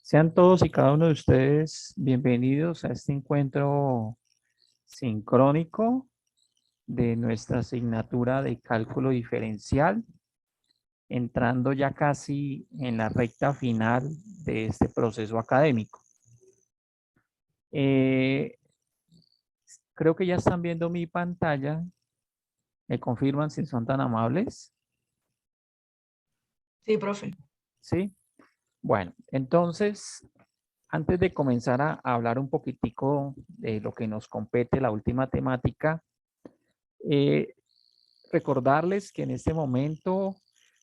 Sean todos y cada uno de ustedes bienvenidos a este encuentro sincrónico de nuestra asignatura de cálculo diferencial, entrando ya casi en la recta final de este proceso académico. Creo que ya están viendo mi pantalla. ¿Me confirman si son tan amables? Sí, profe. Sí. Bueno, entonces, antes de comenzar a hablar un poquitico de lo que nos compete, la última temática, recordarles que en este momento,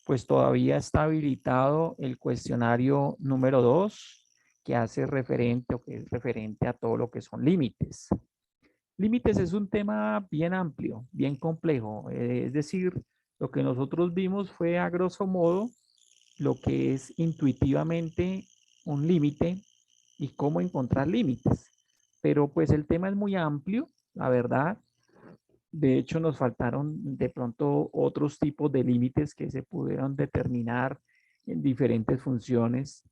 pues todavía está habilitado el cuestionario número 2, que hace referente o que es referente a todo lo que son límites. Límites es un tema bien amplio, bien complejo. Es decir, lo que nosotros vimos fue a grosso modo lo que es intuitivamente un límite y cómo encontrar límites. Pero pues el tema es muy amplio, la verdad. De hecho, nos faltaron de pronto otros tipos de límites que se pudieron determinar en diferentes funciones,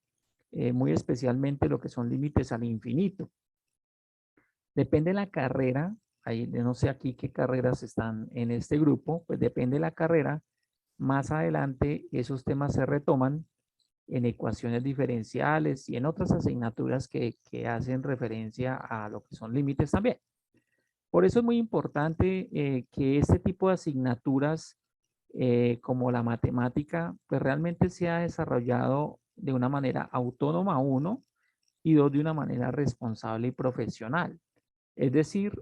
muy especialmente lo que son límites al infinito. Depende de la carrera, ahí no sé aquí qué carreras están en este grupo, pues depende de la carrera. Más adelante esos temas se retoman en ecuaciones diferenciales y en otras asignaturas que hacen referencia a lo que son límites también. Por eso es muy importante que este tipo de asignaturas como la matemática, pues realmente se ha desarrollado de una manera autónoma, uno, y dos, de una manera responsable y profesional. Es decir,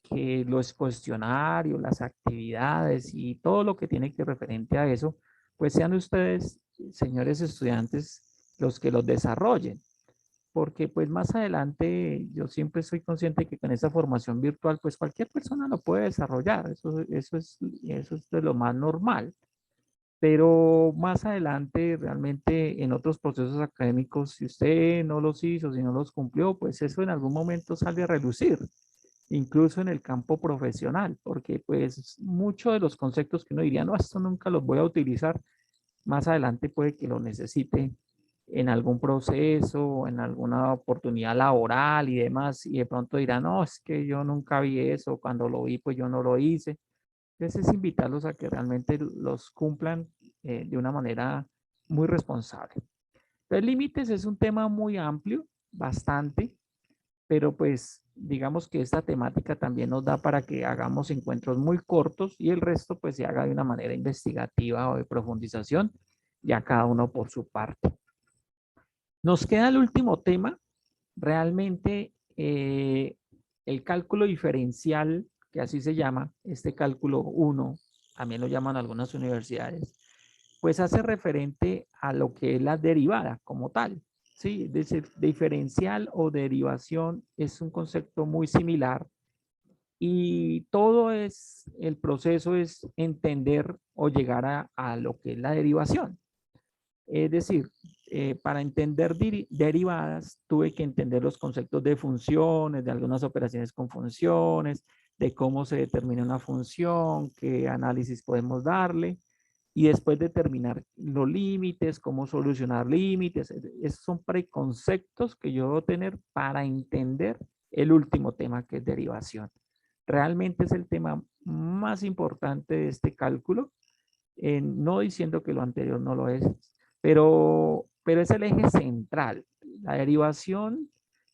que los cuestionarios, las actividades y todo lo que tiene que referente a eso, pues sean ustedes, señores estudiantes, los que los desarrollen. Porque pues más adelante yo siempre soy consciente que con esa formación virtual, pues cualquier persona lo puede desarrollar. Eso es de lo más normal. Pero más adelante, realmente en otros procesos académicos, si usted no los hizo, si no los cumplió, pues eso en algún momento sale a relucir, incluso en el campo profesional, porque pues muchos de los conceptos que uno diría, no, esto nunca los voy a utilizar, más adelante puede que lo necesite en algún proceso, en alguna oportunidad laboral y demás, y de pronto dirá, no, es que yo nunca vi eso, cuando lo vi, pues yo no lo hice. Entonces es invitarlos a que realmente los cumplan de una manera muy responsable. Entonces, límites es un tema muy amplio, bastante, pero pues digamos que esta temática también nos da para que hagamos encuentros muy cortos y el resto pues se haga de una manera investigativa o de profundización, ya cada uno por su parte. Nos queda el último tema, realmente el cálculo diferencial, que así se llama, este cálculo 1, también lo llaman algunas universidades, pues hace referente a lo que es la derivada como tal. Sí, es decir, diferencial o derivación es un concepto muy similar y todo es, el proceso es entender o llegar a lo que es la derivación. Es decir, para entender derivadas, tuve que entender los conceptos de funciones, de algunas operaciones con funciones, de cómo se determina una función, qué análisis podemos darle, y después determinar los límites, cómo solucionar límites. Esos son preconceptos que yo debo tener para entender el último tema, que es derivación. Realmente es el tema más importante de este cálculo, no diciendo que lo anterior no lo es, pero es el eje central. La derivación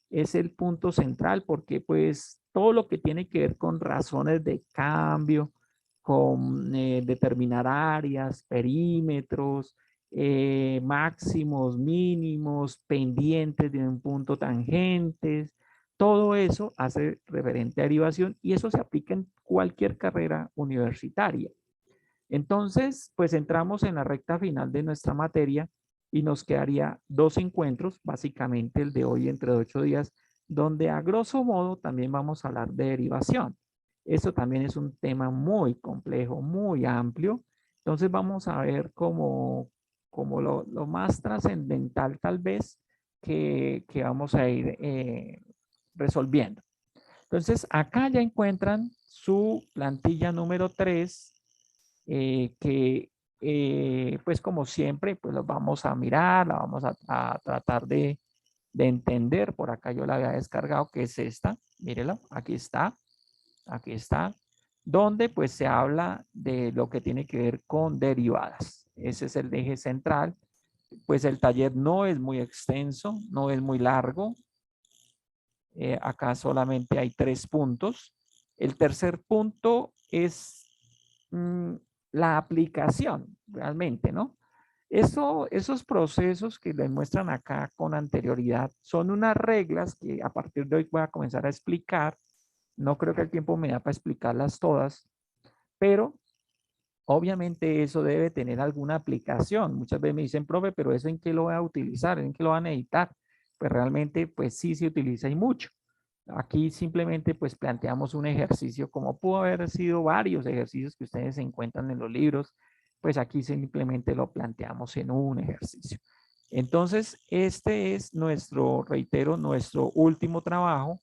es el punto central porque pues todo lo que tiene que ver con razones de cambio, con determinar áreas, perímetros, máximos, mínimos, pendientes de un punto, tangentes, todo eso hace referente a derivación y eso se aplica en cualquier carrera universitaria. Entonces, pues entramos en la recta final de nuestra materia y nos quedaría dos encuentros, básicamente el de hoy entre 8 días, donde a grosso modo también vamos a hablar de derivación. Eso también es un tema muy complejo, muy amplio. Entonces vamos a ver como lo más trascendental tal vez que vamos a ir resolviendo. Entonces acá ya encuentran su plantilla número 3 que pues como siempre, pues los vamos a mirar, la vamos a tratar de entender. Por acá yo la había descargado, que es esta, mírela, aquí está, donde pues se habla de lo que tiene que ver con derivadas. Ese es el eje central. Pues el taller no es muy extenso, no es muy largo. Acá solamente hay 3 puntos. El tercer punto es la aplicación, realmente, ¿no? Esos procesos que les muestran acá con anterioridad son unas reglas que a partir de hoy voy a comenzar a explicar. No creo que el tiempo me da para explicarlas todas, pero obviamente eso debe tener alguna aplicación. Muchas veces me dicen, profe, pero ¿eso en qué lo voy a utilizar? ¿En qué lo van a editar? Pues realmente, pues sí se utiliza y mucho. Aquí simplemente pues planteamos un ejercicio, como pudo haber sido varios ejercicios que ustedes encuentran en los libros, pues aquí simplemente lo planteamos en un ejercicio. Entonces, este es nuestro, reitero, nuestro último trabajo,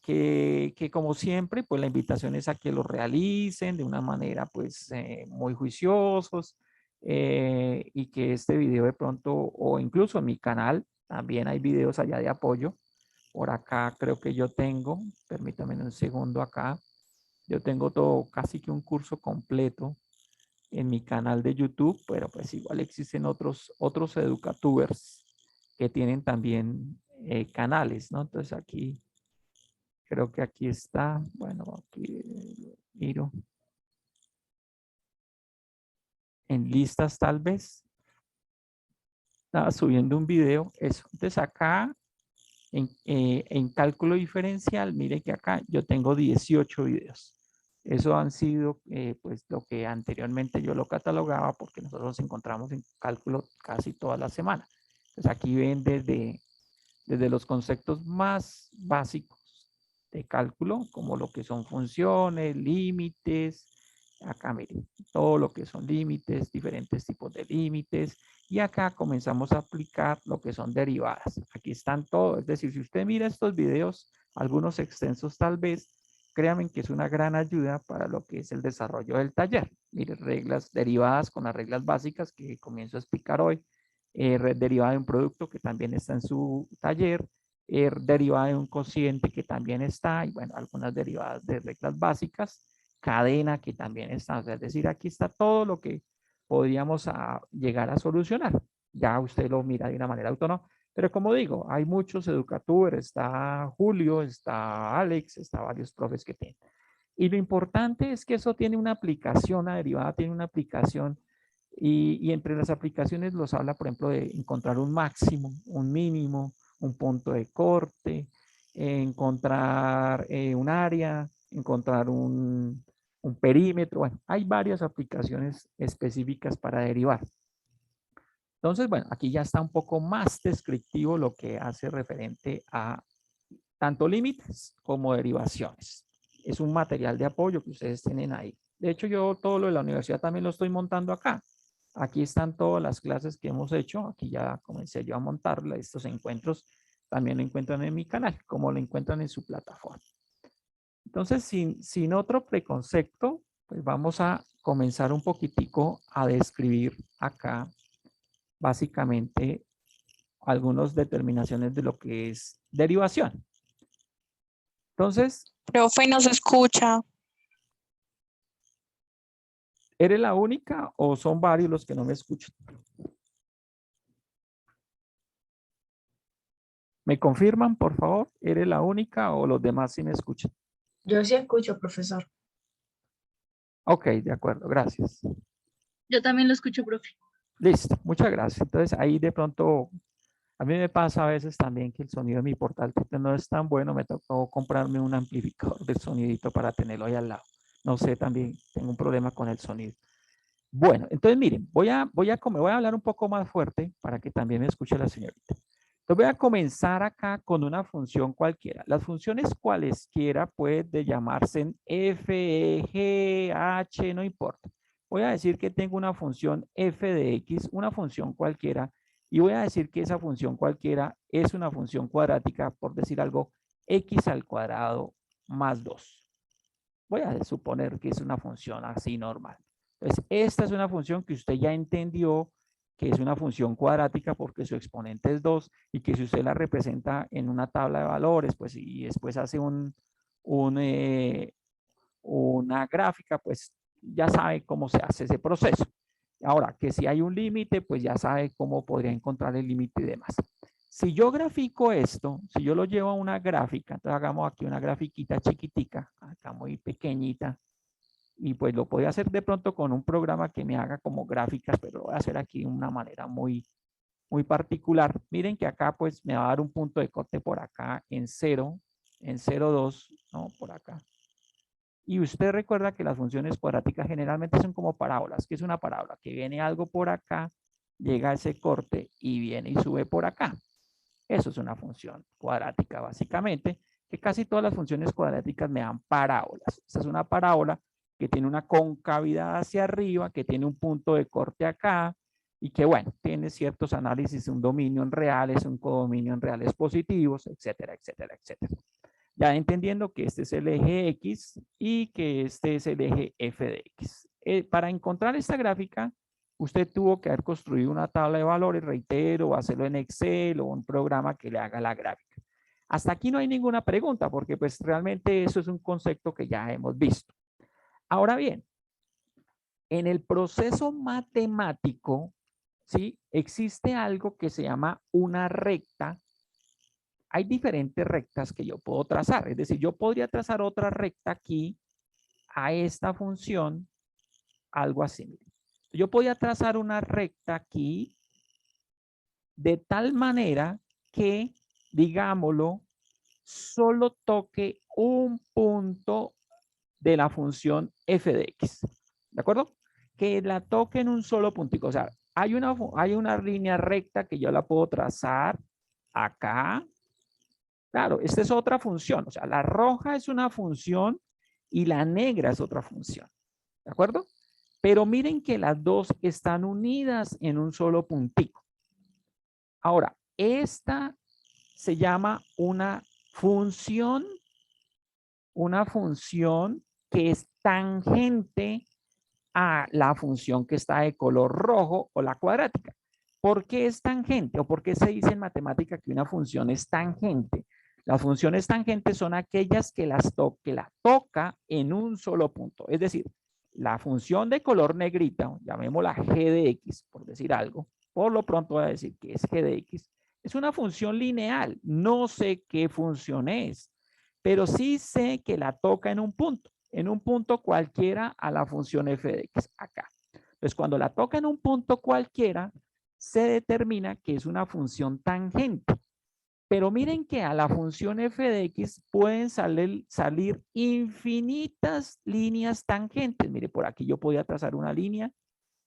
que como siempre, pues la invitación es a que lo realicen de una manera pues muy juiciosos, y que este video de pronto, o incluso en mi canal, también hay videos allá de apoyo. Por acá creo que yo tengo, permítame un segundo acá, yo tengo todo, casi que un curso completo en mi canal de YouTube, pero pues igual existen otros educatubers que tienen también canales, ¿no? Entonces aquí, creo que aquí está, bueno, aquí miro, en listas tal vez, estaba subiendo un video, eso. Entonces acá en cálculo diferencial, mire que acá yo tengo 18 videos. Eso han sido pues lo que anteriormente yo lo catalogaba, porque nosotros nos encontramos en cálculo casi toda la semana. Entonces aquí ven desde los conceptos más básicos de cálculo, como lo que son funciones, límites, acá miren, todo lo que son límites, diferentes tipos de límites, y acá comenzamos a aplicar lo que son derivadas. Aquí están todos, es decir, si usted mira estos videos, algunos extensos tal vez, créanme que es una gran ayuda para lo que es el desarrollo del taller. Mire, reglas derivadas con las reglas básicas que comienzo a explicar hoy, derivada de un producto que también está en su taller, derivada de un cociente que también está, y bueno, algunas derivadas de reglas básicas, cadena que también está, o sea, es decir, aquí está todo lo que podríamos llegar a solucionar. Ya usted lo mira de una manera autónoma, pero como digo, hay muchos educatubers, está Julio, está Alex, está varios profes que tienen. Y lo importante es que eso tiene una aplicación, la derivada tiene una aplicación, y entre las aplicaciones los habla, por ejemplo, de encontrar un máximo, un mínimo, un punto de corte, encontrar un área, encontrar un perímetro. Bueno, hay varias aplicaciones específicas para derivar. Entonces, bueno, aquí ya está un poco más descriptivo lo que hace referente a tanto límites como derivaciones. Es un material de apoyo que ustedes tienen ahí. De hecho, yo todo lo de la universidad también lo estoy montando acá. Aquí están todas las clases que hemos hecho. Aquí ya comencé yo a montar estos encuentros. También lo encuentran en mi canal, como lo encuentran en su plataforma. Entonces, sin otro preconcepto, pues vamos a comenzar un poquitico a describir acá básicamente algunas determinaciones de lo que es derivación. Entonces, Profe, no se escucha. ¿eres la única o son varios los que no me escuchan? ¿Me confirman, por favor? ¿Eres la única o los demás sí me escuchan? Yo sí escucho, profesor. Ok, de acuerdo, gracias. Yo también lo escucho, profe. Listo, muchas gracias. Entonces ahí de pronto, a mí me pasa a veces también que el sonido de mi portal no es tan bueno, me tocó comprarme un amplificador de sonidito para tenerlo ahí al lado. No sé, también tengo un problema con el sonido. Bueno, entonces miren, voy a hablar un poco más fuerte para que también me escuche la señorita. Entonces voy a comenzar acá con una función cualquiera. Las funciones cualesquiera pueden llamarse en f, e, g, h, no importa. Voy a decir que tengo una función f de x, una función cualquiera, y voy a decir que esa función cualquiera es una función cuadrática, por decir algo, x al cuadrado más 2. Voy a suponer que es una función así normal. Entonces, esta es una función que usted ya entendió que es una función cuadrática porque su exponente es 2 y que si usted la representa en una tabla de valores, pues y después hace una gráfica, pues ya sabe cómo se hace ese proceso. Ahora, que si hay un límite, pues ya sabe cómo podría encontrar el límite y demás. Si yo grafico esto, si yo lo llevo a una gráfica, entonces hagamos aquí una grafiquita chiquitica, acá muy pequeñita, y pues lo puedo hacer de pronto con un programa que me haga como gráficas, pero lo voy a hacer aquí de una manera muy particular. Miren que acá pues me va a dar un punto de corte por acá en 0, en 0,2, ¿no? Por acá. Y usted recuerda que las funciones cuadráticas generalmente son como parábolas. ¿Qué es una parábola? Que viene algo por acá, llega a ese corte y viene y sube por acá. Eso es una función cuadrática básicamente, que casi todas las funciones cuadráticas me dan parábolas. Esta es una parábola que tiene una concavidad hacia arriba, que tiene un punto de corte acá y que, bueno, tiene ciertos análisis, un dominio en reales, un codominio en reales positivos, etcétera, etcétera, etcétera. Ya entendiendo que este es el eje X y que este es el eje f de X. Para encontrar esta gráfica, usted tuvo que haber construido una tabla de valores, reitero, o hacerlo en Excel o un programa que le haga la gráfica. Hasta aquí no hay ninguna pregunta porque pues realmente eso es un concepto que ya hemos visto. Ahora bien, en el proceso matemático, ¿sí? Existe algo que se llama una recta. Hay diferentes rectas que yo puedo trazar. Es decir, yo podría trazar otra recta aquí a esta función, algo así. Yo podría trazar una recta aquí de tal manera que, digámoslo, solo toque un punto de la función f de x. ¿De acuerdo? Que la toque en un solo puntico. O sea, hay una línea recta que yo la puedo trazar acá. Claro, esta es otra función. O sea, la roja es una función y la negra es otra función. ¿De acuerdo? Pero miren que las dos están unidas en un solo puntico. Ahora, esta se llama una función que es tangente a la función que está de color rojo o la cuadrática. ¿Por qué es tangente? ¿O por qué se dice en matemática que una función es tangente? Las funciones tangentes son aquellas que la toca en un solo punto. Es decir, la función de color negrita, llamémosla g de x, por decir algo, por lo pronto voy a decir que es g de x, es una función lineal. No sé qué función es, pero sí sé que la toca en un punto cualquiera a la función f de x, acá. Entonces, cuando la toca en un punto cualquiera, se determina que es una función tangente. Pero miren que a la función f de x pueden salir infinitas líneas tangentes. Mire, por aquí yo podría trazar una línea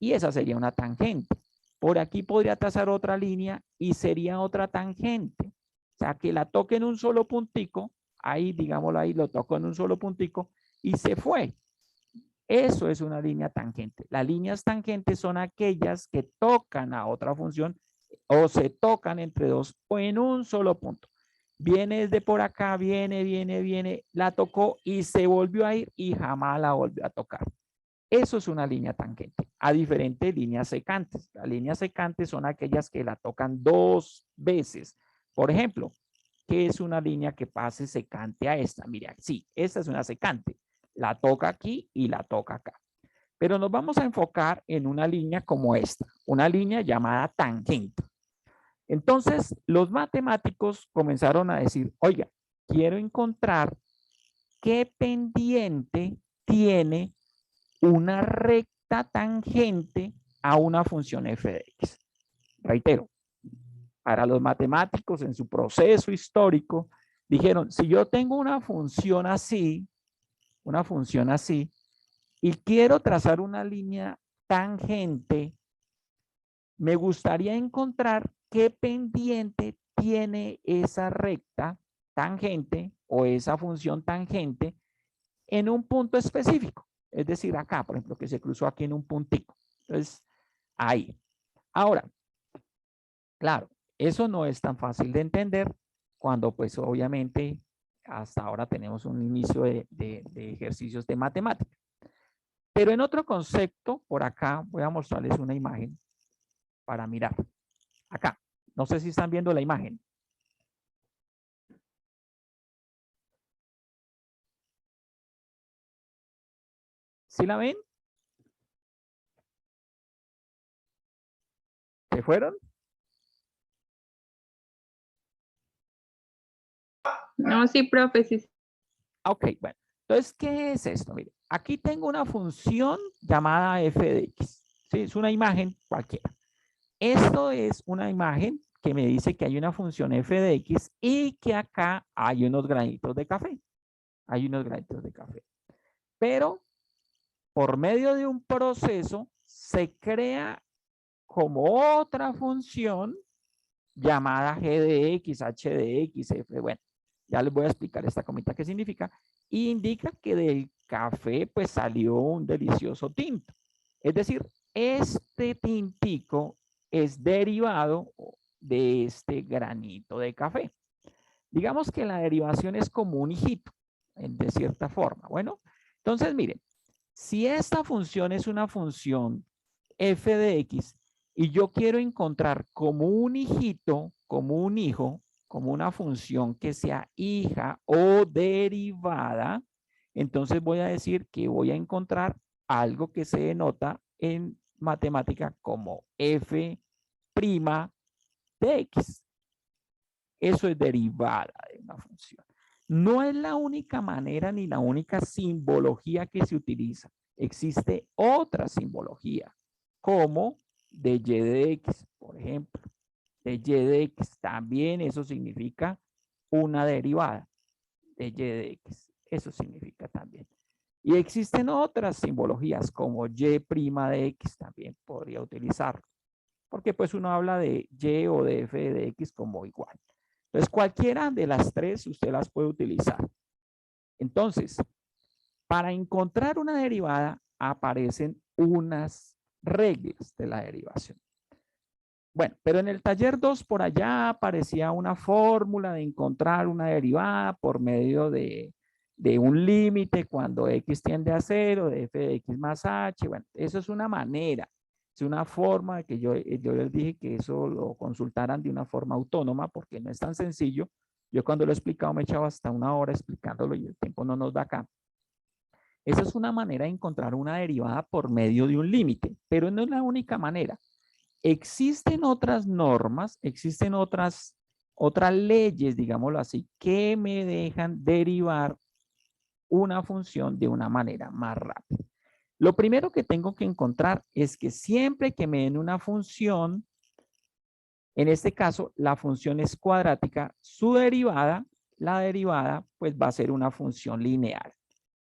y esa sería una tangente. Por aquí podría trazar otra línea y sería otra tangente. O sea, que la toque en un solo puntico, ahí, digámoslo ahí, lo toco en un solo puntico y se fue. Eso es una línea tangente. Las líneas tangentes son aquellas que tocan a otra función o se tocan entre dos o en un solo punto. Viene desde por acá, viene, la tocó y se volvió a ir y jamás la volvió a tocar. Eso es una línea tangente, a diferentes líneas secantes. Las líneas secantes son aquellas que la tocan dos veces. Por ejemplo, ¿qué es una línea que pase secante a esta? Mira, sí, esta es una secante. La toca aquí y la toca acá. Pero nos vamos a enfocar en una línea como esta, una línea llamada tangente. Entonces, los matemáticos comenzaron a decir, oiga, quiero encontrar qué pendiente tiene una recta tangente a una función f de x. Reitero, para los matemáticos en su proceso histórico, dijeron, si yo tengo una función así, y quiero trazar una línea tangente, me gustaría encontrar qué pendiente tiene esa recta tangente o esa función tangente en un punto específico. Es decir, acá, por ejemplo, que se cruzó aquí en un puntico. Entonces, ahí. Ahora, claro, eso no es tan fácil de entender cuando, pues, obviamente, hasta ahora tenemos un inicio de ejercicios de matemática. Pero en otro concepto, por acá voy a mostrarles una imagen para mirar. Acá, no sé si están viendo la imagen. ¿Sí la ven? ¿Se fueron? No, sí, profe, sí. Ok, bueno. Entonces, ¿qué es esto? Mire, aquí tengo una función llamada f de x. ¿Sí? Es una imagen cualquiera. Esto es una imagen que me dice que hay una función f de x y que acá hay unos granitos de café. Hay unos granitos de café. Pero por medio de un proceso se crea como otra función llamada g de x, h de x, f. Bueno, ya les voy a explicar esta comita qué significa. Y indica que del café pues salió un delicioso tinto. Es decir, este tintico es derivado de este granito de café. Digamos que la derivación es como un hijito, de cierta forma. Bueno, entonces miren, si esta función es una función f de x y yo quiero encontrar como un hijito, como un hijo, como una función que sea hija o derivada, entonces voy a decir que voy a encontrar algo que se denota en matemática como f' de x. Eso es derivada de una función. No es la única manera ni la única simbología que se utiliza. Existe otra simbología, como de y de x, por ejemplo. De y de x también eso significa una derivada de y de x. Eso significa también. Y existen otras simbologías como y' de x también podría utilizarlo. Porque pues uno habla de y o de f de x como igual. Entonces, cualquiera de las tres usted las puede utilizar. Entonces, para encontrar una derivada aparecen unas reglas de la derivación. Bueno, pero en el taller 2 por allá aparecía una fórmula de encontrar una derivada por medio de un límite cuando x tiende a 0, de f de x más h. Bueno, eso es una manera, es una forma que yo les dije que eso lo consultaran de una forma autónoma porque no es tan sencillo. Yo cuando lo he explicado me he echado hasta una hora explicándolo y el tiempo no nos da acá. Esa es una manera de encontrar una derivada por medio de un límite, pero no es la única manera. Existen otras normas, existen otras leyes, digámoslo así, que me dejan derivar una función de una manera más rápida. Lo primero que tengo que encontrar es que siempre que me den una función, en este caso la función es cuadrática, su derivada, la derivada pues va a ser una función lineal.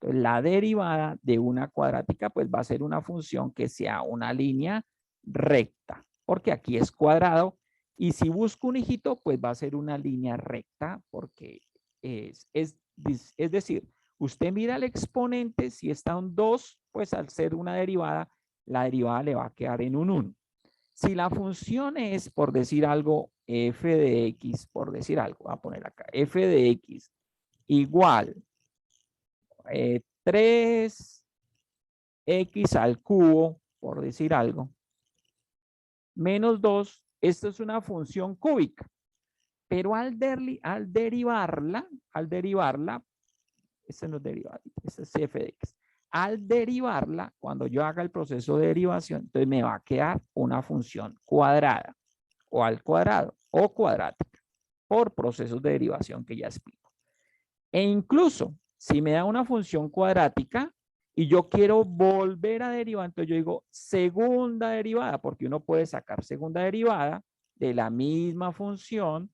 Entonces, la derivada de una cuadrática pues va a ser una función que sea una línea recta, porque aquí es cuadrado, y si busco un hijito pues va a ser una línea recta, porque es decir, usted mira el exponente, si está un 2, pues al ser una derivada, la derivada le va a quedar en un 1. Si la función es, por decir algo, f de x, por decir algo, voy a poner acá, f de x igual 3x al cubo, por decir algo, menos 2, esto es una función cúbica, pero al derivarla, este no es derivada, este es f de x, al derivarla, cuando yo haga el proceso de derivación, entonces me va a quedar una función cuadrada, o al cuadrado, o cuadrática, por procesos de derivación que ya explico. E incluso, si me da una función cuadrática y yo quiero volver a derivar, entonces yo digo segunda derivada, porque uno puede sacar segunda derivada de la misma función.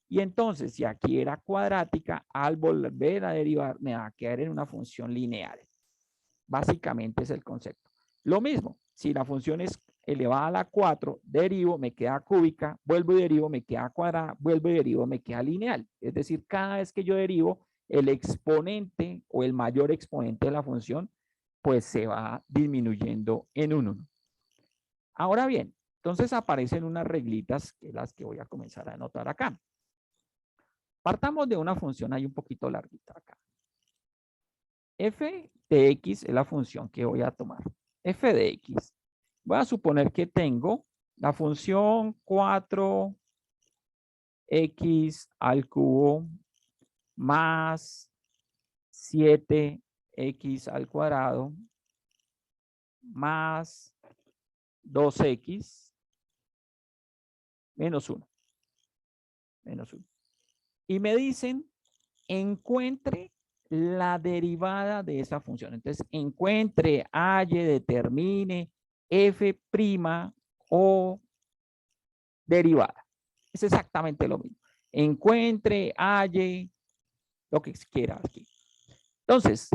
Y entonces, si aquí era cuadrática, al volver a derivar, me va a quedar en una función lineal. Básicamente es el concepto. Lo mismo, si la función es elevada a la 4, derivo, me queda cúbica, vuelvo y derivo, me queda cuadrada, vuelvo y derivo, me queda lineal. Es decir, cada vez que yo derivo, el exponente o el mayor exponente de la función, pues se va disminuyendo en un 1. Ahora bien, entonces aparecen unas reglitas que las que voy a comenzar a anotar acá. Partamos de una función ahí un poquito larguita acá. F' de x es la función que voy a tomar. F de x. Voy a suponer que tengo la función 4x al cubo más 7x al cuadrado más 2x menos 1. Menos 1. Y me dicen, encuentre la derivada de esa función. Entonces, encuentre, halle, determine f' o derivada. Es exactamente lo mismo. Encuentre, halle, lo que quiera aquí. Entonces,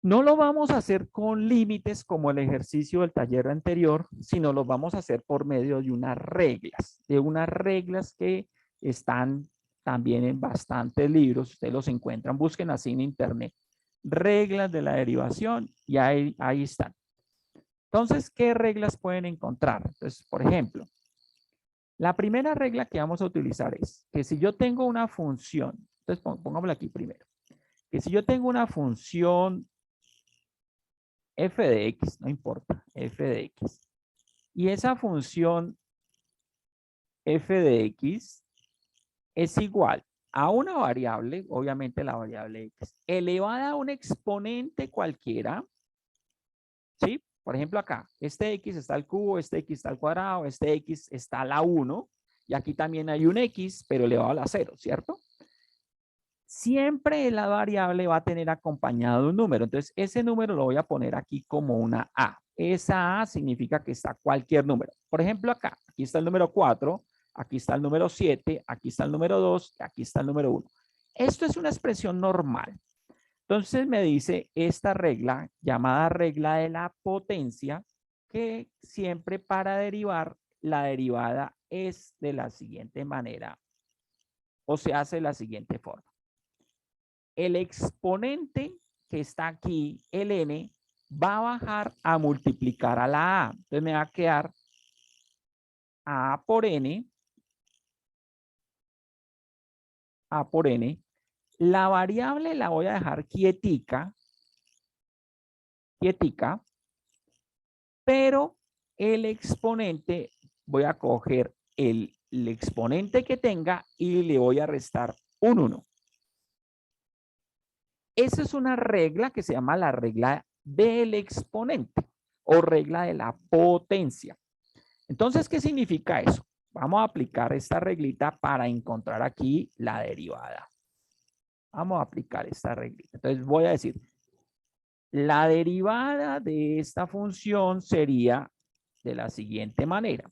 no lo vamos a hacer con límites como el ejercicio del taller anterior, sino lo vamos a hacer por medio de unas reglas que están también en bastantes libros. Ustedes los encuentran, busquen así en internet. Reglas de la derivación y ahí están. Entonces, ¿qué reglas pueden encontrar? Entonces, por ejemplo, la primera regla que vamos a utilizar es que si yo tengo una función, entonces pongámosla aquí primero, que si yo tengo una función f de x, no importa, f de x, y esa función f de x es igual a una variable, obviamente la variable x, elevada a un exponente cualquiera, ¿sí? Por ejemplo acá, este x está al cubo, este x está al cuadrado, este x está a la 1, y aquí también hay un x, pero elevado a la 0, ¿cierto? Siempre la variable va a tener acompañado un número. Entonces, ese número lo voy a poner aquí como una A. Esa A significa que está cualquier número. Por ejemplo, acá, aquí está el número 4, aquí está el número 7, aquí está el número 2, aquí está el número 1. Esto es una expresión normal. Entonces, me dice esta regla, llamada regla de la potencia, que siempre para derivar, la derivada es de la siguiente manera, o se hace de la siguiente forma. El exponente que está aquí, el n, va a bajar a multiplicar a la a. Entonces me va a quedar a por n, La variable la voy a dejar quietica, pero el exponente, voy a coger el exponente que tenga y le voy a restar un 1. Esa es una regla que se llama la regla del exponente o regla de la potencia. Entonces, ¿qué significa eso? Vamos a aplicar esta reglita para encontrar aquí la derivada. Vamos a aplicar esta reglita. Entonces, voy a decir, la derivada de esta función sería de la siguiente manera.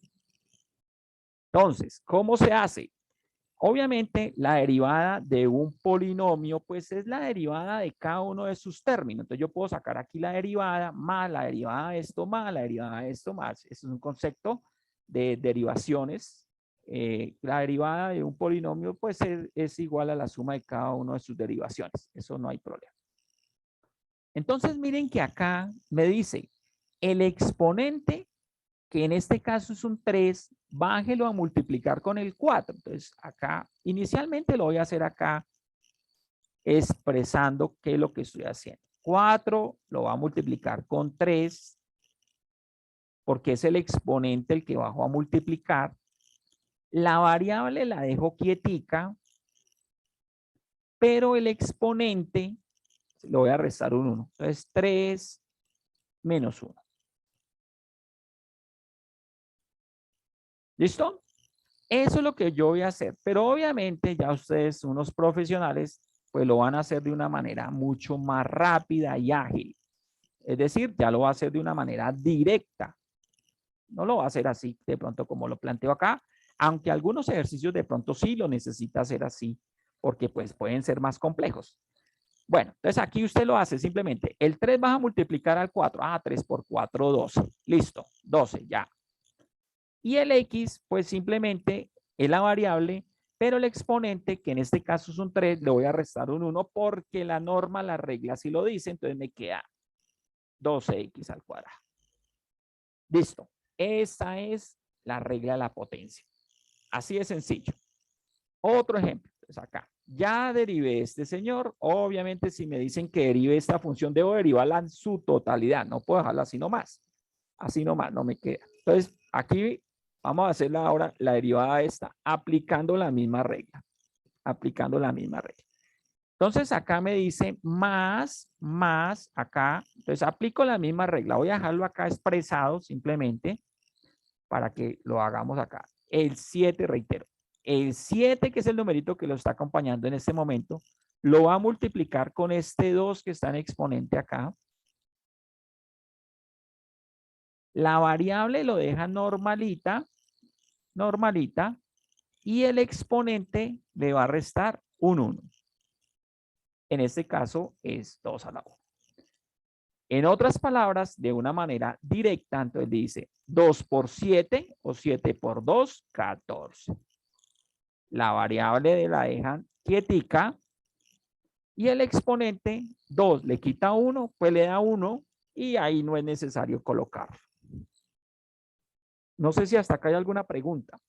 Entonces, ¿cómo se hace? Obviamente, la derivada de un polinomio, pues es la derivada de cada uno de sus términos. Entonces, yo puedo sacar aquí la derivada más la derivada de esto más la derivada de esto más. Eso es un concepto de derivaciones. La derivada de un polinomio, pues es igual a la suma de cada uno de sus derivaciones. Eso no hay problema. Entonces, miren que acá me dice el exponente, que en este caso es un 3, bájelo a multiplicar con el 4. Entonces, acá, inicialmente lo voy a hacer acá expresando qué es lo que estoy haciendo. 4 lo va a multiplicar con 3, porque es el exponente el que bajo a multiplicar. La variable la dejo quietica, pero el exponente lo voy a restar un 1. Entonces, 3 menos 1. ¿Listo? Eso es lo que yo voy a hacer, pero obviamente ya ustedes, unos profesionales, pues lo van a hacer de una manera mucho más rápida y ágil. Es decir, ya lo va a hacer de una manera directa. No lo va a hacer así de pronto como lo planteo acá, aunque algunos ejercicios de pronto sí lo necesita hacer así, porque pues pueden ser más complejos. Bueno, entonces aquí usted lo hace simplemente. El 3 vas a multiplicar al 4. 3 por 4, 12. Listo, 12 ya. Y el x, pues simplemente es la variable, pero el exponente, que en este caso es un 3, le voy a restar un 1 porque la norma, la regla sí lo dice, entonces me queda 12x al cuadrado. Listo. Esa es la regla de la potencia. Así de sencillo. Otro ejemplo, pues acá. Ya derivé este señor. Obviamente, si me dicen que derive esta función, debo derivarla en su totalidad. No puedo dejarla así nomás. Así nomás, no me queda. Entonces, aquí vamos a hacer ahora la derivada esta, aplicando la misma regla. Aplicando la misma regla. Entonces, acá me dice más, acá. Entonces, aplico la misma regla. Voy a dejarlo acá expresado simplemente para que lo hagamos acá. El 7, reitero. El 7, que es el numerito que lo está acompañando en este momento, lo va a multiplicar con este 2 que está en exponente acá. La variable lo deja normalita, y el exponente le va a restar un 1. En este caso es 2 a la 1. En otras palabras, de una manera directa, entonces dice 2 por 7 o 7 por 2, 14. La variable la dejan quietica y el exponente 2 le quita 1, pues le da 1 y ahí no es necesario colocarlo. No sé si hasta acá hay alguna pregunta.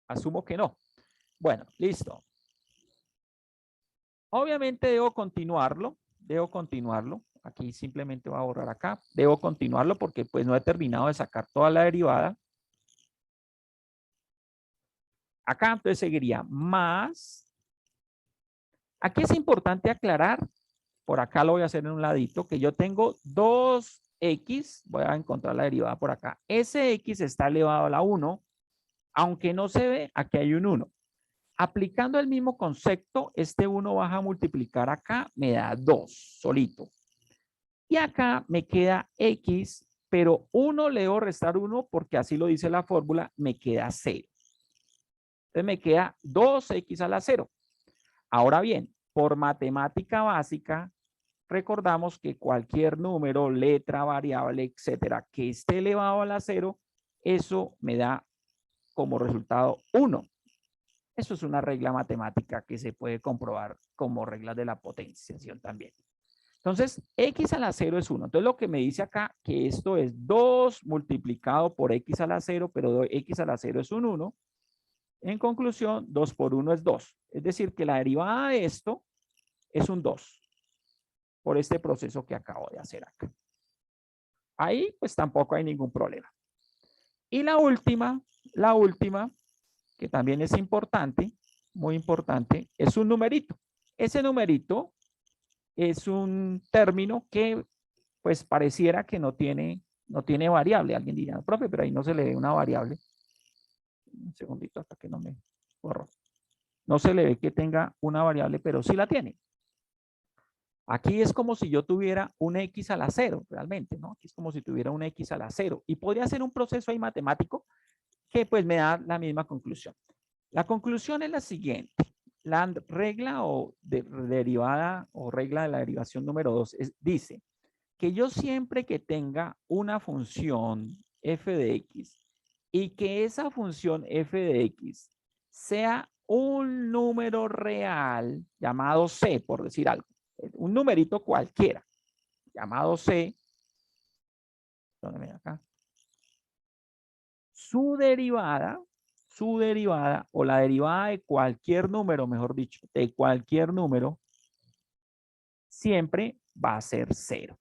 Asumo que no. Bueno, listo. Obviamente debo continuarlo. Aquí simplemente voy a borrar acá. Debo continuarlo porque pues no he terminado de sacar toda la derivada. Acá entonces seguiría más. Aquí es importante aclarar, por acá lo voy a hacer en un ladito, que yo tengo 2x, voy a encontrar la derivada por acá. Ese x está elevado a la 1, aunque no se ve, aquí hay un 1. Aplicando el mismo concepto, este 1 baja a multiplicar acá, me da 2 solito. Y acá me queda x, pero 1 le debo restar 1 porque así lo dice la fórmula, me queda 0. Entonces me queda 2x a la 0. Ahora bien, por matemática básica, recordamos que cualquier número, letra, variable, etcétera, que esté elevado a la 0, eso me da como resultado 1. Eso es una regla matemática que se puede comprobar como regla de la potenciación también. Entonces, x a la 0 es 1. Entonces, lo que me dice acá, que esto es 2 multiplicado por x a la 0, pero x a la 0 es un 1. En conclusión, 2 por 1 es 2. Es decir, que la derivada de esto es un 2 por este proceso que acabo de hacer acá. Ahí, pues tampoco hay ningún problema. Y la última, que también es importante, muy importante, es un numerito. Ese numerito es un término que pues pareciera que no tiene variable. Alguien diría, no, profe, pero ahí no se le ve una variable. Un segundito hasta que no me borro. No se le ve que tenga una variable, pero sí la tiene. Aquí es como si yo tuviera un x a la 0, realmente, ¿no? Aquí es como si tuviera un x a la 0. Y podría ser un proceso ahí matemático que pues me da la misma conclusión. La conclusión es la siguiente. La regla o derivada o regla de la derivación número 2 dice que yo siempre que tenga una función f de x y que esa función f de x sea un número real llamado c, por decir algo, un numerito cualquiera llamado c, acá, su derivada o la derivada de cualquier número, mejor dicho, de cualquier número, siempre va a ser 0.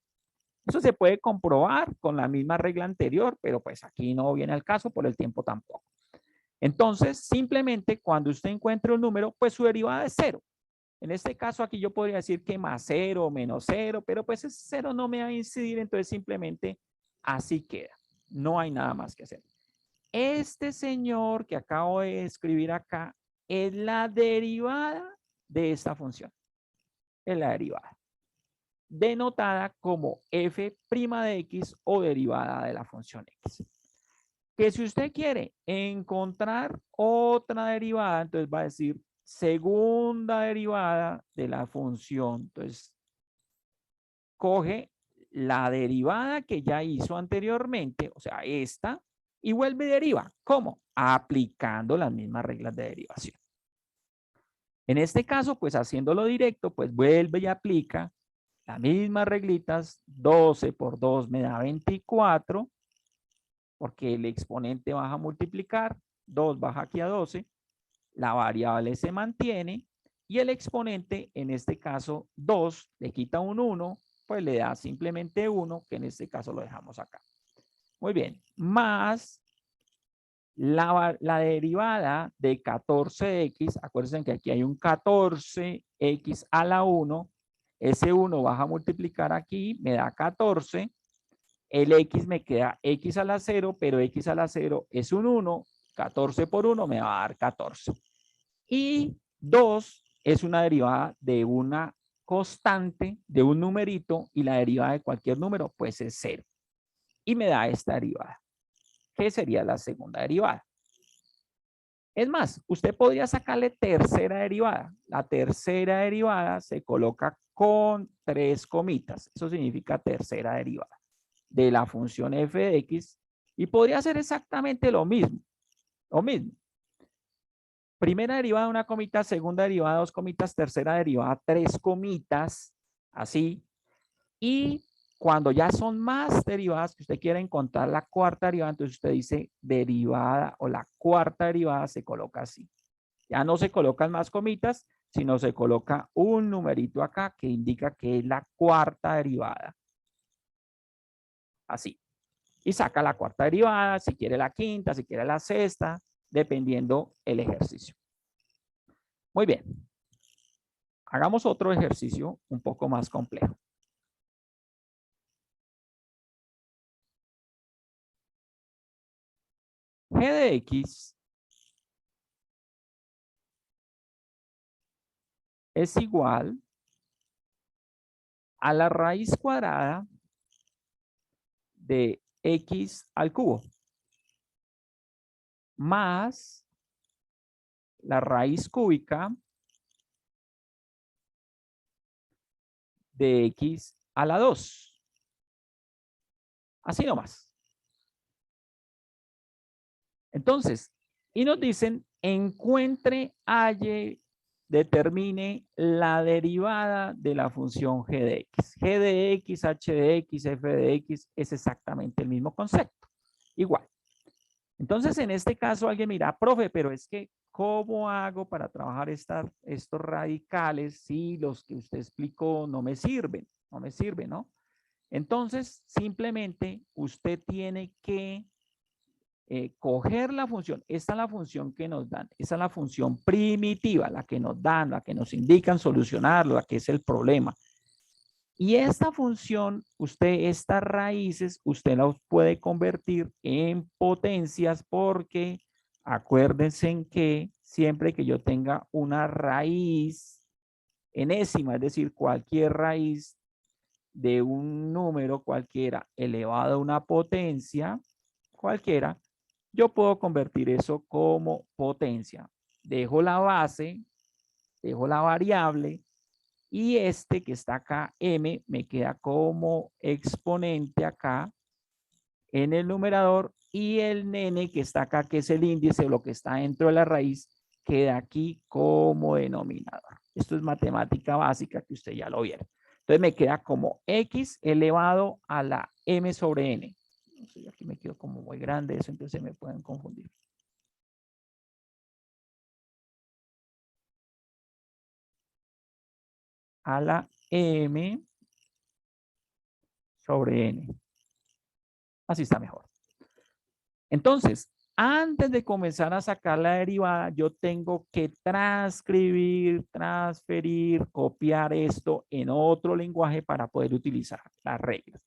Eso se puede comprobar con la misma regla anterior, pero pues aquí no viene al caso, por el tiempo tampoco. Entonces, simplemente cuando usted encuentre un número, pues su derivada es 0. En este caso aquí yo podría decir que más 0 o menos 0, pero pues ese 0 no me va a incidir, entonces simplemente así queda. No hay nada más que hacer. Este señor que acabo de escribir acá es la derivada de esta función. Es la derivada. Denotada como f' de x o derivada de la función x. Que si usted quiere encontrar otra derivada, entonces va a decir segunda derivada de la función. Entonces, coge la derivada que ya hizo anteriormente, o sea, esta, y vuelve y deriva. ¿Cómo? Aplicando las mismas reglas de derivación. En este caso, pues haciéndolo directo, pues vuelve y aplica las mismas reglitas. 12 por 2 me da 24. porque el exponente baja a multiplicar, 2 baja aquí a 12, la variable se mantiene y el exponente, en este caso 2, le quita un 1, pues le da simplemente 1, que en este caso lo dejamos acá. Muy bien, más la derivada de 14x, acuérdense que aquí hay un 14x a la 1, ese 1 baja a multiplicar aquí, me da 14, el x me queda x a la 0, pero x a la 0 es un 1, 14 por 1 me va a dar 14. Y 2 es una derivada de una constante, de un numerito, y la derivada de cualquier número pues es 0. Y me da esta derivada, que sería la segunda derivada. Es más, usted podría sacarle tercera derivada. La tercera derivada se coloca con 3 comitas. Eso significa tercera derivada de la función f de x. Y podría hacer exactamente lo mismo. Primera derivada, una comita. Segunda derivada, 2 comitas. Tercera derivada, 3 comitas. Así. Y cuando ya son más derivadas, que usted quiere encontrar la cuarta derivada, entonces usted dice derivada o la cuarta derivada se coloca así. Ya no se colocan más comitas, sino se coloca un numerito acá que indica que es la cuarta derivada. Así. Y saca la cuarta derivada, si quiere la quinta, si quiere la sexta, dependiendo el ejercicio. Muy bien. Hagamos otro ejercicio un poco más complejo. G de X es igual a la raíz cuadrada de X al cubo más la raíz cúbica de X a la 2. Así nomás. Entonces, y nos dicen, encuentre, halle, determine la derivada de la función g de x. G de x, h de x, f de x es exactamente el mismo concepto. Igual. Entonces, en este caso, alguien mira, profe, pero es que, ¿cómo hago para trabajar estos radicales si los que usted explicó no me sirven? No me sirven, ¿no? Entonces, simplemente usted tiene que coger la función. Esta es la función que nos dan. Esta es la función primitiva, la que nos dan, la que nos indican solucionarlo, la que es el problema. Y esta función, estas raíces, usted las puede convertir en potencias porque acuérdense en que siempre que yo tenga una raíz enésima, es decir, cualquier raíz de un número cualquiera elevado a una potencia cualquiera, yo puedo convertir eso como potencia. Dejo la base, dejo la variable y este que está acá, m, me queda como exponente acá en el numerador y el nene que está acá, que es el índice, lo que está dentro de la raíz, queda aquí como denominador. Esto es matemática básica que usted ya lo vieron. Entonces me queda como x elevado a la m sobre n. No sé, aquí me quedo como muy grande eso, entonces me pueden confundir. A la m sobre n. Así está mejor. Entonces, antes de comenzar a sacar la derivada, yo tengo que transcribir, transferir, copiar esto en otro lenguaje para poder utilizar las reglas.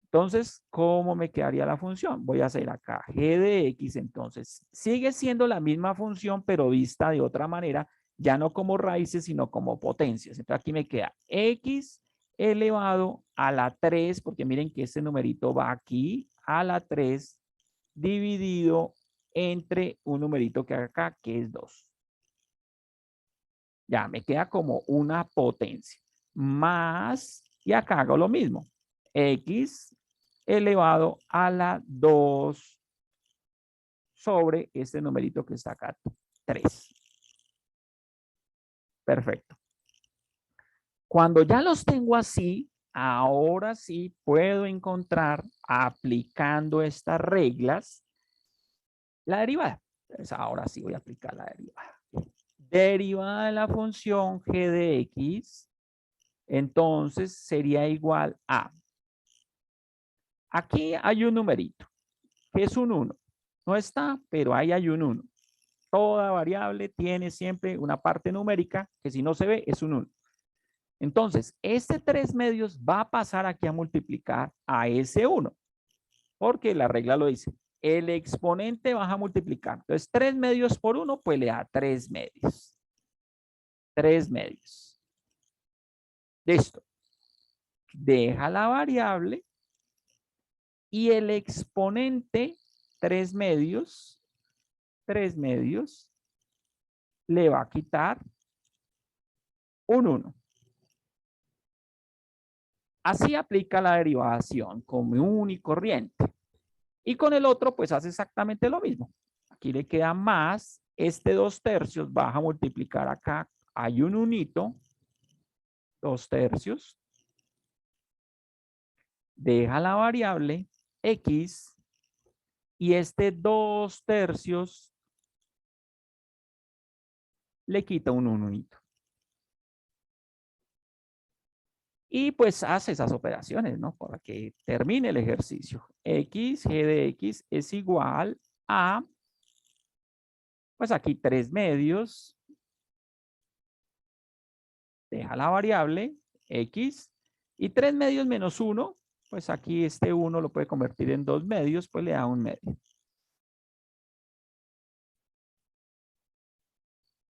Entonces, ¿cómo me quedaría la función? Voy a hacer acá g de x, entonces sigue siendo la misma función, pero vista de otra manera, ya no como raíces, sino como potencias. Entonces aquí me queda x elevado a la 3, porque miren que este numerito va aquí a la 3, dividido entre un numerito que hay acá, que es 2. Ya, me queda como una potencia. Más, y acá hago lo mismo. X elevado a la 2 sobre este numerito que está acá, 3. Perfecto. Cuando ya los tengo así, ahora sí puedo encontrar, aplicando estas reglas, la derivada. Entonces, ahora sí voy a aplicar la derivada. Derivada de la función g de x, entonces sería igual a, aquí hay un numerito, que es un 1. No está, pero ahí hay un 1. Toda variable tiene siempre una parte numérica que si no se ve es un 1. Entonces, este 3 medios va a pasar aquí a multiplicar a ese 1, porque la regla lo dice. El exponente va a multiplicar. Entonces, 3 medios por 1, pues le da 3 medios. 3 medios. Listo. Deja la variable y el exponente 3 medios, le va a quitar un 1. Así aplica la derivación común y corriente. Y con el otro, pues hace exactamente lo mismo. Aquí le queda más. Este 2/3 vas a multiplicar acá. Hay un unito. 2/3. Deja la variable x. Y este 2/3 le quita un unito. Y pues hace esas operaciones, ¿no? Para que termine el ejercicio. X, g de x es igual a, pues aquí 3 medios. Deja la variable x. Y 3 medios menos 1, pues aquí este 1 lo puede convertir en 2 medios, pues le da 1 medio.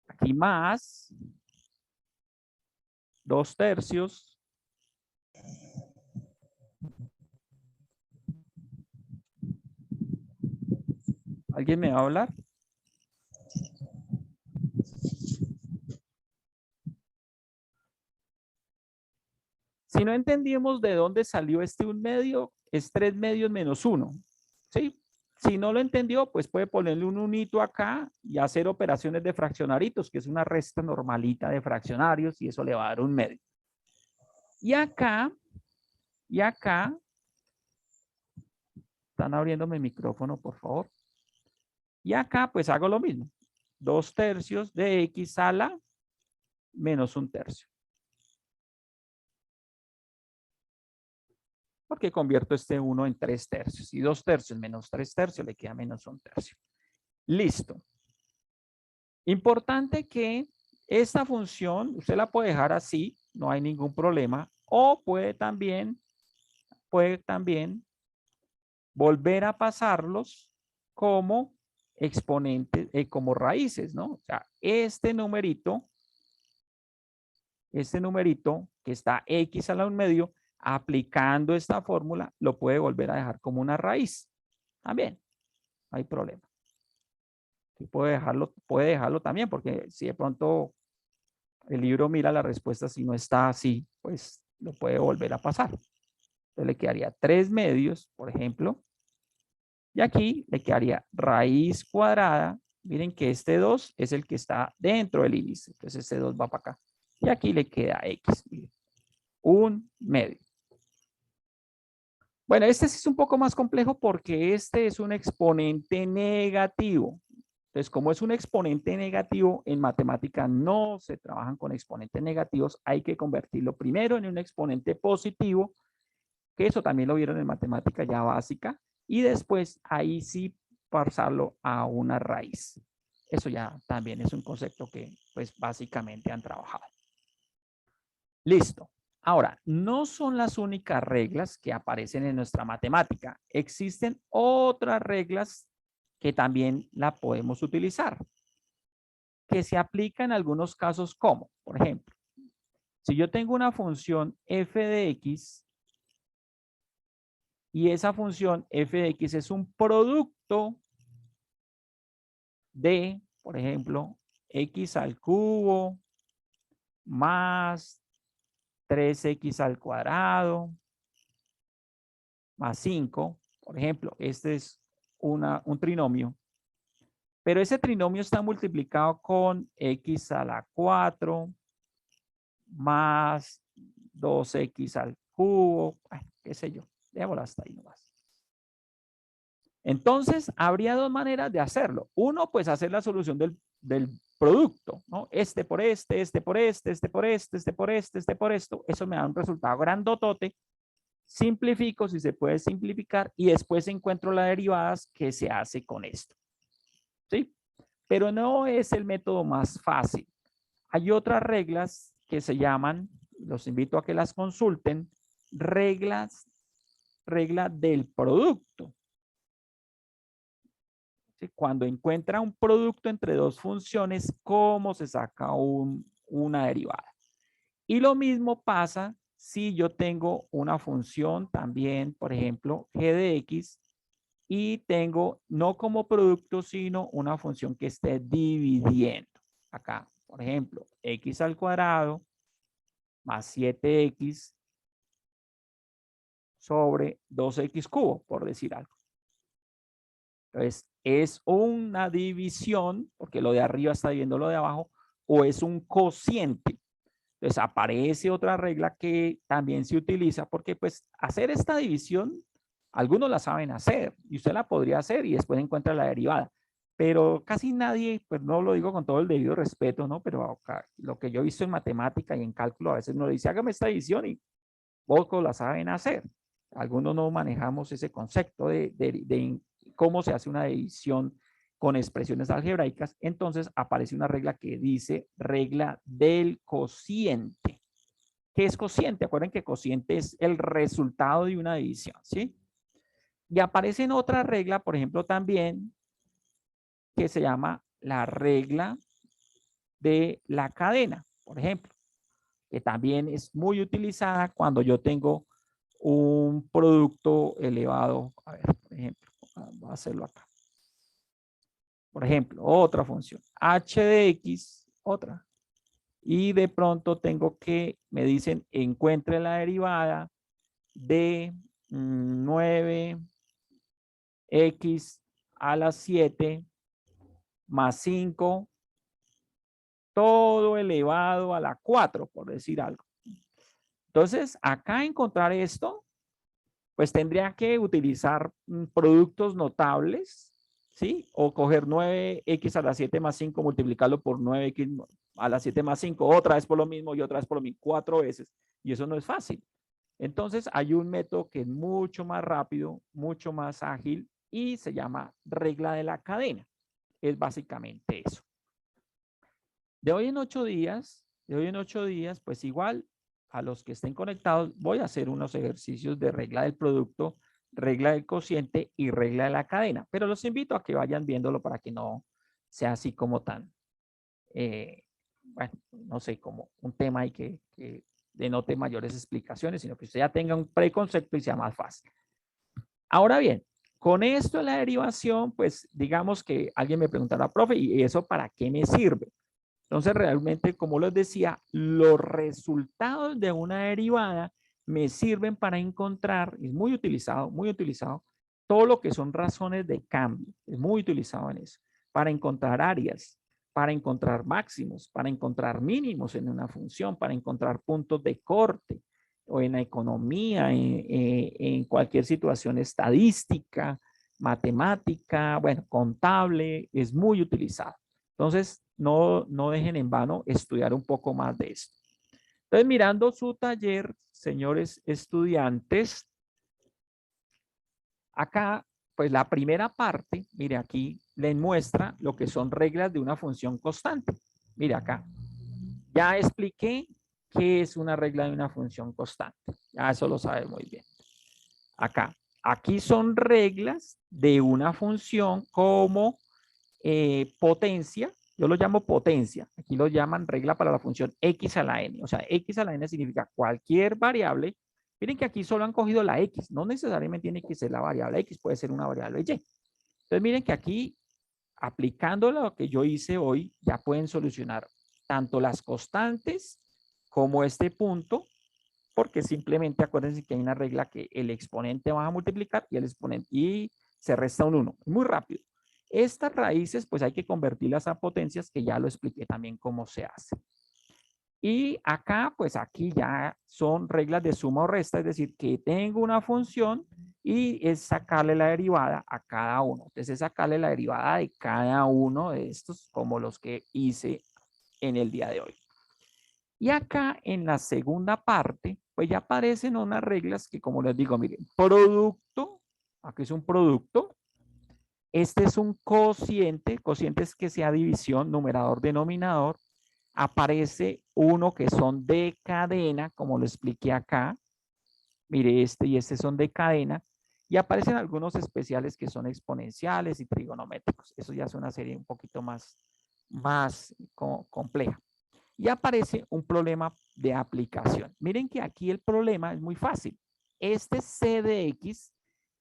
Aquí más 2/3. ¿Alguien me va a hablar? Si no entendimos de dónde salió este 1 medio, es 3 medios menos 1. ¿Sí? Si no lo entendió, pues puede ponerle un unito acá y hacer operaciones de fraccionaritos, que es una resta normalita de fraccionarios, y eso le va a dar 1 medio. Y acá, están abriéndome el micrófono, por favor. Y acá, pues hago lo mismo. 2/3 de x a la menos 1/3. Porque convierto este 1 en 3/3. Y 2/3 menos 3/3 le queda menos 1/3. Listo. Importante que esta función usted la puede dejar así, no hay ningún problema. O puede también volver a pasarlos como exponentes, como raíces, ¿no? O sea, este numerito que está x a la 1 medio, aplicando esta fórmula, lo puede volver a dejar como una raíz. También, no hay problema. Y puede dejarlo también, porque si de pronto el libro mira la respuesta, si no está así, pues lo puede volver a pasar. Entonces le quedaría 3 medios, por ejemplo, y aquí le quedaría raíz cuadrada. Miren que este 2 es el que está dentro del índice. Entonces este 2 va para acá. Y aquí le queda x. Miren, 1 medio. Bueno, este sí es un poco más complejo porque este es un exponente negativo. Entonces, como es un exponente negativo, en matemática no se trabajan con exponentes negativos. Hay que convertirlo primero en un exponente positivo, que eso también lo vieron en matemática ya básica. Y después ahí sí pasarlo a una raíz. Eso ya también es un concepto que pues básicamente han trabajado. Listo. Ahora, no son las únicas reglas que aparecen en nuestra matemática. Existen otras reglas que también la podemos utilizar, que se aplican en algunos casos como, por ejemplo, si yo tengo una función f de x y esa función f de x es un producto de, por ejemplo, x al cubo más 3x al cuadrado más 5, por ejemplo, este es un trinomio, pero ese trinomio está multiplicado con x a la 4 más 2x al cubo, bueno, qué sé yo, dejémoslo hasta ahí nomás. Entonces, habría dos maneras de hacerlo. Uno, pues hacer la solución del producto, ¿no? Este por este, este por este, este por este, este por este, este por esto. Eso me da un resultado grandotote. Simplifico, si se puede simplificar, y después encuentro las derivadas que se hace con esto. ¿Sí? Pero no es el método más fácil. Hay otras reglas que se llaman, los invito a que las consulten, regla del producto. ¿Sí? Cuando encuentra un producto entre dos funciones, ¿cómo se saca una derivada? Y lo mismo pasa si yo tengo una función también, por ejemplo, g de x, y tengo no como producto, sino una función que esté dividiendo. Acá, por ejemplo, x al cuadrado más 7x sobre 2x cubo, por decir algo. Entonces, ¿es una división, porque lo de arriba está dividiendo lo de abajo, o es un cociente? Entonces, aparece otra regla que también se utiliza, porque pues hacer esta división, algunos la saben hacer, y usted la podría hacer y después encuentra la derivada. Pero casi nadie, pues no lo digo con todo el debido respeto, ¿no? Pero acá, lo que yo he visto en matemática y en cálculo, a veces uno le dice, hágame esta división y pocos la saben hacer. Algunos no manejamos ese concepto de cómo se hace una división con expresiones algebraicas. Entonces aparece una regla que dice regla del cociente. ¿Qué es cociente? Acuerden que cociente es el resultado de una división, ¿sí? Y aparece en otra regla, por ejemplo, también, que se llama la regla de la cadena, por ejemplo, que también es muy utilizada cuando yo tengo un producto elevado. A ver, por ejemplo, voy a hacerlo acá. Por ejemplo, otra función, h de x, otra. Y de pronto tengo que, me dicen, encuentre la derivada de 9x a la 7 más 5, todo elevado a la 4, por decir algo. Entonces, acá encontrar esto, pues tendría que utilizar productos notables, ¿sí? O coger 9x a la 7 más 5, multiplicarlo por 9x a la 7 más 5, otra vez por lo mismo y otra vez por lo mismo, 4 veces. Y eso no es fácil. Entonces, hay un método que es mucho más rápido, mucho más ágil y se llama regla de la cadena. Es básicamente eso. De hoy en 8 días, pues igual a los que estén conectados, voy a hacer unos ejercicios de regla del producto, regla del cociente y regla de la cadena. Pero los invito a que vayan viéndolo para que no sea así como tan, bueno, no sé, como un tema ahí que denote mayores explicaciones, sino que usted ya tenga un preconcepto y sea más fácil. Ahora bien, con esto de la derivación, pues digamos que alguien me preguntará, profe, ¿y eso para qué me sirve? Entonces, realmente, como les decía, los resultados de una derivada me sirven para encontrar, es muy utilizado, todo lo que son razones de cambio, es muy utilizado en eso, para encontrar áreas, para encontrar máximos, para encontrar mínimos en una función, para encontrar puntos de corte, o en la economía, en cualquier situación estadística, matemática, bueno, contable, es muy utilizado. Entonces, no dejen en vano estudiar un poco más de esto. Entonces, mirando su taller, señores estudiantes, acá, pues la primera parte, mire aquí, les muestra lo que son reglas de una función constante. Mire acá, ya expliqué qué es una regla de una función constante. Ya eso lo sabe muy bien. Acá, aquí son reglas de una función como potencia. Yo lo llamo potencia. Aquí lo llaman regla para la función x a la n. O sea, x a la n significa cualquier variable. Miren que aquí solo han cogido la x. No necesariamente tiene que ser la variable x. Puede ser una variable y. Entonces, miren que aquí, aplicando lo que yo hice hoy, ya pueden solucionar tanto las constantes como este punto, porque simplemente acuérdense que hay una regla que el exponente va a multiplicar y el exponente y se resta un 1. Muy rápido. Estas raíces, pues hay que convertirlas a potencias, que ya lo expliqué también cómo se hace. Y acá, pues aquí ya son reglas de suma o resta, es decir, que tengo una función y es sacarle la derivada a cada uno. Entonces es sacarle la derivada de cada uno de estos, como los que hice en el día de hoy. Y acá en la segunda parte, pues ya aparecen unas reglas que, como les digo, miren, producto, aquí es un producto, este es un cociente, cociente es que sea división, numerador, denominador, aparece uno que son de cadena, como lo expliqué acá, mire este y este son de cadena, y aparecen algunos especiales que son exponenciales y trigonométricos, eso ya es una serie un poquito más compleja. Y aparece un problema de aplicación. Miren que aquí el problema es muy fácil. Este c de x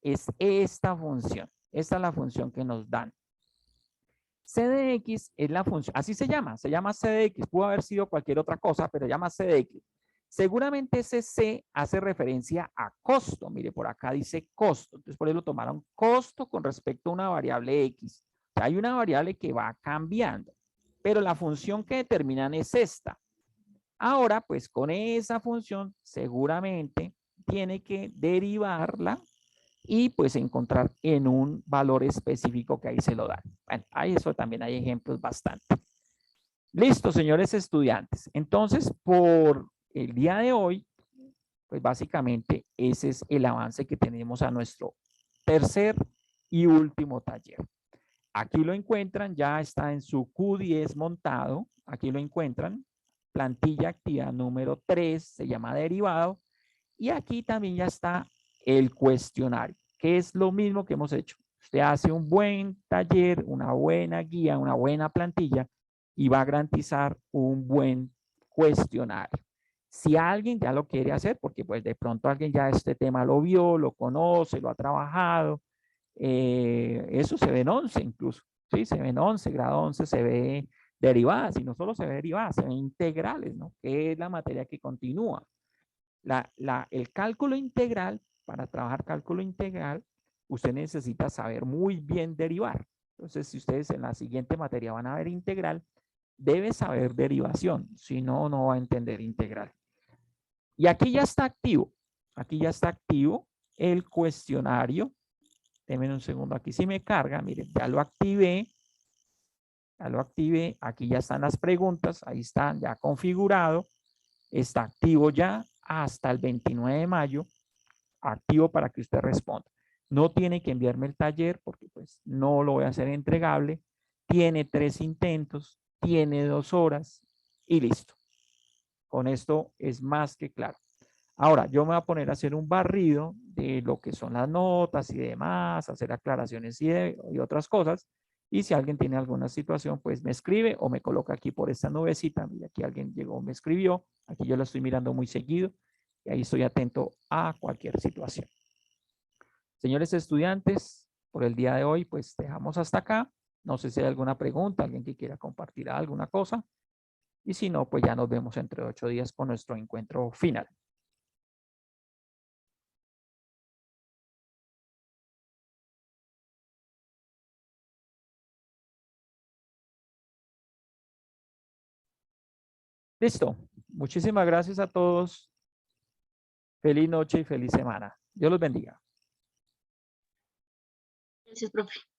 es esta función. Esta es la función que nos dan. C de x es la función, así se llama c de x. Pudo haber sido cualquier otra cosa, pero se llama c de x. Seguramente ese c hace referencia a costo. Mire, por acá dice costo. Entonces, por eso lo tomaron costo con respecto a una variable x. O sea, hay una variable que va cambiando, pero la función que determinan es esta. Ahora, pues con esa función seguramente tiene que derivarla y pues encontrar en un valor específico que ahí se lo dan. Bueno, ahí eso también hay ejemplos bastante. Listo, señores estudiantes. Entonces, por el día de hoy, pues básicamente ese es el avance que tenemos a nuestro tercer y último taller. Aquí lo encuentran, ya está en su Q10 montado. Aquí lo encuentran. Plantilla activa número 3, se llama derivado. Y aquí también ya está el cuestionario, que es lo mismo que hemos hecho. Usted hace un buen taller, una buena guía, una buena plantilla y va a garantizar un buen cuestionario. Si alguien ya lo quiere hacer, porque pues de pronto alguien ya este tema lo vio, lo conoce, lo ha trabajado, eso se ve en 11 incluso, ¿sí? Se ve en 11, grado 11 se ve derivadas, y no solo se ve derivadas, se ve integrales, ¿no? Que es la materia que continúa. El cálculo integral, para trabajar cálculo integral, usted necesita saber muy bien derivar. Entonces, si ustedes en la siguiente materia van a ver integral, debe saber derivación, si no, no va a entender integral. Y aquí ya está activo, el cuestionario. Denme un segundo, aquí sí me carga, miren, ya lo activé, aquí ya están las preguntas, ahí están ya configurado, está activo ya hasta el 29 de mayo, activo para que usted responda. No tiene que enviarme el taller porque pues no lo voy a hacer entregable, tiene 3 intentos, tiene 2 horas y listo. Con esto es más que claro. Ahora, yo me voy a poner a hacer un barrido de lo que son las notas y demás, hacer aclaraciones y otras cosas. Y si alguien tiene alguna situación, pues me escribe o me coloca aquí por esta nubecita. Mira, aquí alguien llegó, me escribió. Aquí yo lo estoy mirando muy seguido y ahí estoy atento a cualquier situación. Señores estudiantes, por el día de hoy, pues dejamos hasta acá. No sé si hay alguna pregunta, alguien que quiera compartir alguna cosa. Y si no, pues ya nos vemos entre 8 días con nuestro encuentro final. Listo. Muchísimas gracias a todos. Feliz noche y feliz semana. Dios los bendiga. Gracias, profe.